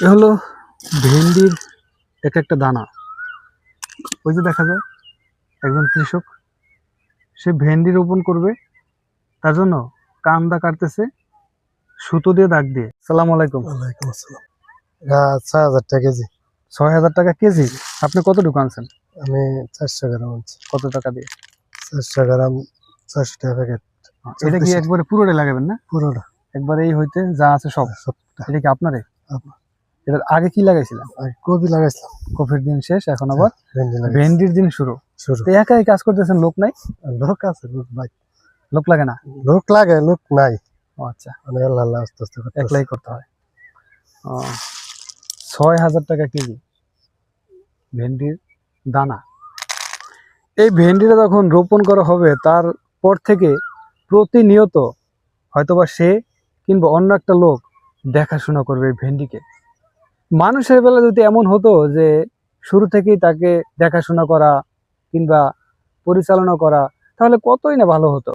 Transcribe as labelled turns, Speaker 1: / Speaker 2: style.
Speaker 1: এ হলো ভেন্ডির এক একটা দানা। ওই যে দেখা যায় একজন কৃষক, সে ভেন্ডি রোপণ করবে, তার জন্য কান্দা কাটতেছে সুতো দিয়ে দাগ দিয়ে। সালাম আলাইকুম।
Speaker 2: ওয়ালাইকুম আসসালাম। ৬,০০০ টাকা কেজি।
Speaker 1: ৬,০০০ টাকা কেজি। আপনি কতটুকু আনছেন?
Speaker 2: আমি ৪০০ গ্রাম আনছি।
Speaker 1: কত টাকা দিয়ে?
Speaker 2: ৪০০ গ্রাম ৪০০ টাকা প্যাকেট।
Speaker 1: এটা কি একবারে পুরোটাই লাগাবেন না?
Speaker 2: পুরোটা
Speaker 1: একবারে এই হইতে যা আছে সব?
Speaker 2: সবটা
Speaker 1: এটা কি আপনারে?
Speaker 2: আপনার।
Speaker 1: এটার আগে কি লাগাইছিলেন?
Speaker 2: আর কপি লাগাইছিলাম।
Speaker 1: কফির দিন শেষ, এখন আবার
Speaker 2: ভেন্ডি লাগাইছি।
Speaker 1: ভেন্ডির দিন শুরু।
Speaker 2: শুরু।
Speaker 1: তো একাই কাজ করতেছেন, লোক নাই?
Speaker 2: লোক আছে, লোক ভাই।
Speaker 1: লোক লাগে না?
Speaker 2: লোক লাগে, লোক নাই।
Speaker 1: ও আচ্ছা,
Speaker 2: মানে আল্লাহ আল্লাহ আস্তে আস্তে করতেছে।
Speaker 1: একলাই করতে হয়। ৬,০০০ টাকা কেজি ভেন্ডির দানা। এই ভেন্ডিটা যখন রোপণ করা হবে, তারপর থেকে প্রতিনিয়ত হয়তোবা সে কিংবা অন্য একটা লোক দেখাশোনা করবে এই ভেন্ডিকে। মানুষের বেলা যদি এমন হতো যে শুরু থেকেই তাকে দেখাশোনা করা কিংবা পরিচালনা করা, তাহলে কতই না ভালো হতো।